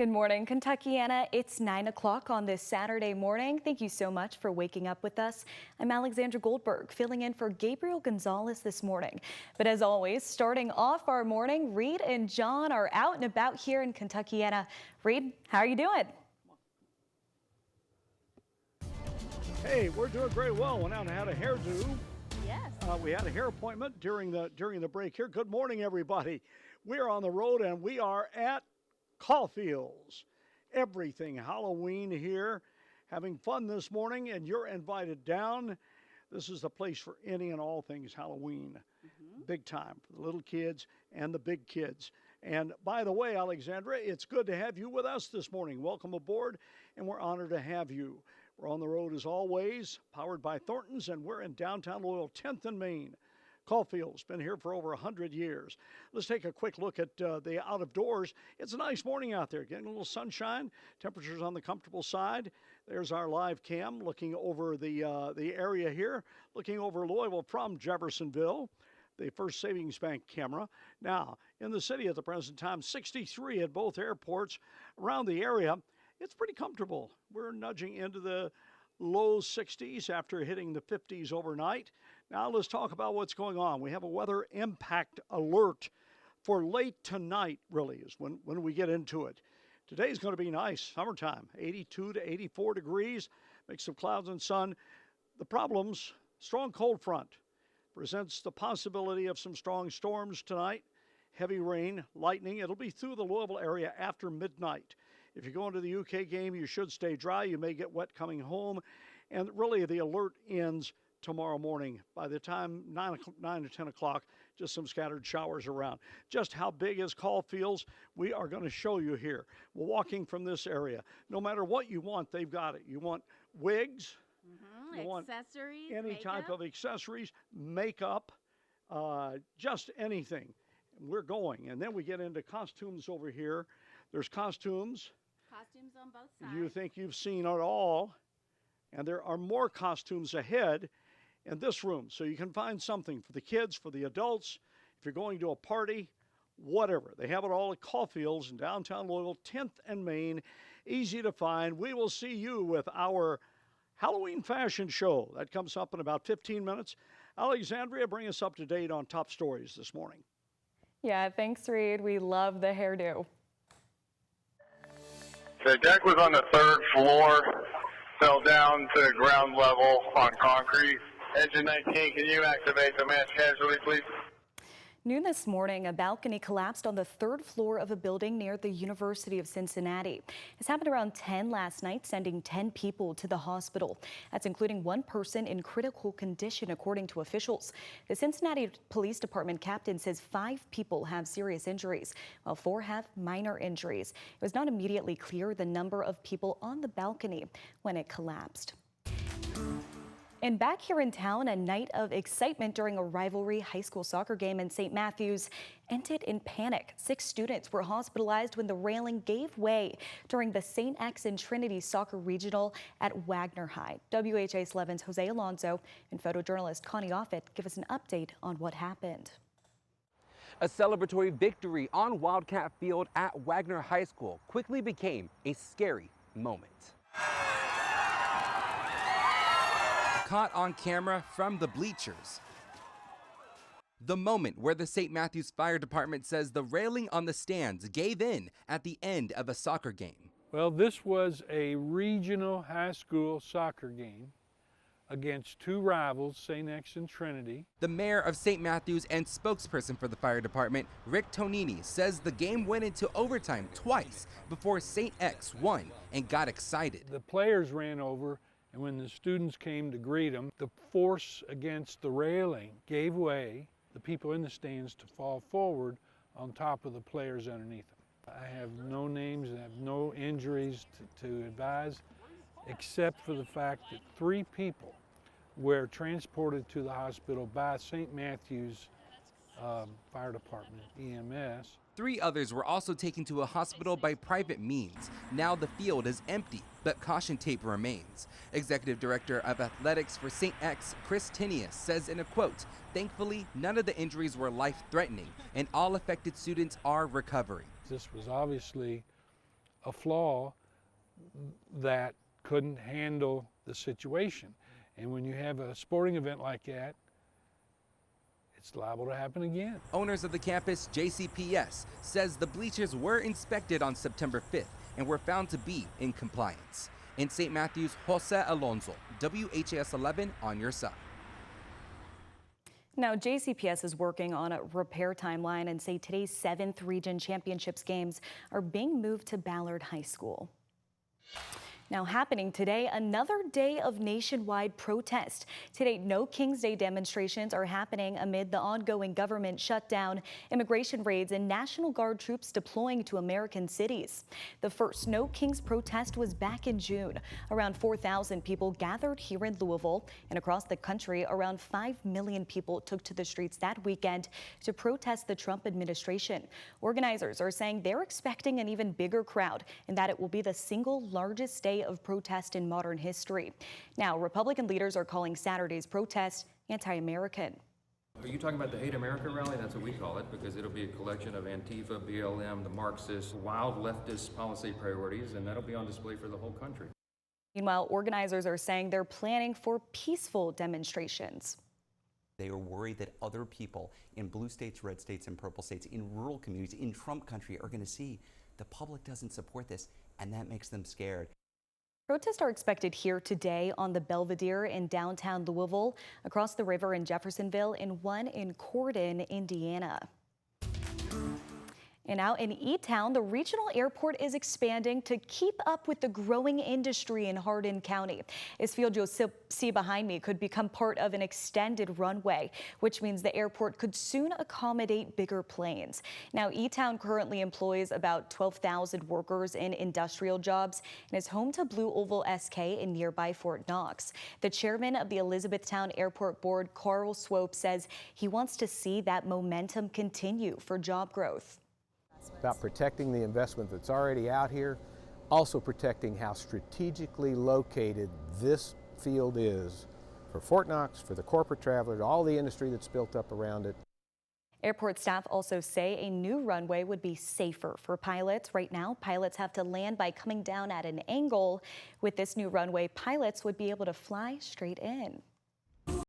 Good morning, Kentuckiana. It's 9 o'clock on this Saturday morning. Thank you so much for waking up with us. I'm Alexandra Goldberg, filling in for Gabriel Gonzalez this morning. But as always, starting off our morning, Reed and John are out and about here in Kentuckiana. Reed, how are you doing? Hey, we're doing very well. Went out and had a hairdo. Yes. We had a hair appointment during the break here. Good morning, everybody. We're on the road and we are at Caulfield's. Everything Halloween here. Having fun this morning, and you're invited down. This is the place for any and all things Halloween. Big time for the little kids and the big kids. And by the way, Alexandra, it's good to have you with us this morning. Welcome aboard, and we're honored to have you. We're on the road as always, powered by Thornton's, and we're in downtown Louisville, 10th and Main. Caulfield's been here for over 100 years. Let's take a quick look at the out of doors. It's a nice morning out there, getting a little sunshine. Temperatures on the comfortable side. There's our live cam looking over the area here, looking over Louisville from Jeffersonville. The First Savings Bank camera. Now, in the city at the present time, 63 at both airports around the area. It's pretty comfortable. We're nudging into the low 60s after hitting the 50s overnight. Now let's talk about what's going on. We have a weather impact alert for late tonight, really, is when we get into it. Today's going to be nice, summertime, 82 to 84 degrees, mix of clouds and sun. The problems, strong cold front presents the possibility of some strong storms tonight, heavy rain, lightning. It'll be through the Louisville area after midnight. If you go into the UK game, you should stay dry. You may get wet coming home. And really, the alert ends tomorrow morning. By the time 9 to 10 o'clock, just some scattered showers around. Just how big is Caulfield's? We are going to show you here. We're walking from this area. No matter what you want, they've got it. You want wigs, you want accessories, any makeup. type of accessories, makeup, just anything. We're going. And then we get into costumes over here. There's costumes On both sides. you think you've seen it all, and there are more costumes ahead in this room, so you can find something for the kids, for the adults, if you're going to a party, whatever. They have it all at Caulfield's in downtown Louisville, 10th and Main, easy to find. We will see you with our Halloween fashion show. That comes up in about 15 minutes. Alexandria, bring us up to date on top stories this morning. Yeah, thanks, Reed. We love the hairdo. The deck was on the 3rd floor, fell down to ground level on concrete. Engine 19, can you activate the mass casualty, please? Noon this morning, a balcony collapsed on the 3rd floor of a building near the University of Cincinnati. This happened around 10 last night, sending 10 people to the hospital. That's including one person in critical condition, according to officials. The Cincinnati Police Department captain says 5 people have serious injuries, while 4 have minor injuries. It was not immediately clear the number of people on the balcony when it collapsed. And back here in town, a night of excitement during a rivalry high school soccer game in St. Matthews ended in panic. 6 students were hospitalized when the railing gave way during the St. X and Trinity Soccer Regional at Wagner High. WHA's 11's Jose Alonso and photojournalist Connie Offit give us an update on what happened. A celebratory victory on Wildcat Field at Wagner High School quickly became a scary moment. Caught on camera from the bleachers. The moment where the St. Matthews Fire Department says the railing on the stands gave in at the end of a soccer game. Well, this was a regional high school soccer game against 2 rivals, St. X and Trinity. The mayor of St. Matthews and spokesperson for the fire department, Rick Tonini, says the game went into overtime twice before St. X won and got excited. The players ran over, and when the students came to greet them, the force against the railing gave way, the people in the stands to fall forward on top of the players underneath them. I have no names, I have no injuries to advise, except for the fact that 3 people were transported to the hospital by St. Matthews Fire Department, EMS. 3 others were also taken to a hospital by private means. Now the field is empty, but caution tape remains. Executive Director of Athletics for St. X, Chris Tinius, says in a quote, "Thankfully, none of the injuries were life-threatening, and all affected students are recovering." This was obviously a flaw that couldn't handle the situation. And when you have a sporting event like that, it's liable to happen again. Owners of the campus, JCPS, says the bleachers were inspected on September 5th and were found to be in compliance. In St. Matthews, Jose Alonso, WHAS 11 on your side. Now, JCPS is working on a repair timeline and say today's 7th Region Championships games are being moved to Ballard High School. Now happening today, another day of nationwide protest. Today, no King's Day demonstrations are happening amid the ongoing government shutdown, immigration raids, and National Guard troops deploying to American cities. The first No Kings protest was back in June. Around 4,000 people gathered here in Louisville, and across the country, around 5 million people took to the streets that weekend to protest the Trump administration. Organizers are saying they're expecting an even bigger crowd and that it will be the single largest day of protest in modern history. Now, Republican leaders are calling Saturday's protest anti-American. Are you talking about the Hate America rally? That's what we call it, because it'll be a collection of Antifa, BLM, the Marxists, wild leftist policy priorities, and that'll be on display for the whole country. Meanwhile, organizers are saying they're planning for peaceful demonstrations. They are worried that other people in blue states, red states, and purple states, in rural communities, in Trump country, are going to see the public doesn't support this, and that makes them scared. Protests are expected here today on the Belvedere in downtown Louisville, across the river in Jeffersonville, and one in Corden, Indiana. And out in E-Town, the regional airport is expanding to keep up with the growing industry in Hardin County. This field you'll see behind me could become part of an extended runway, which means the airport could soon accommodate bigger planes. Now, E-Town currently employs about 12,000 workers in industrial jobs and is home to Blue Oval SK in nearby Fort Knox. The chairman of the Elizabethtown Airport Board, Carl Swope, says he wants to see that momentum continue for job growth. About protecting the investment that's already out here, also protecting how strategically located this field is for Fort Knox, for the corporate traveler, all the industry that's built up around it. Airport staff also say a new runway would be safer for pilots. Right now, pilots have to land by coming down at an angle. With this new runway, pilots would be able to fly straight in.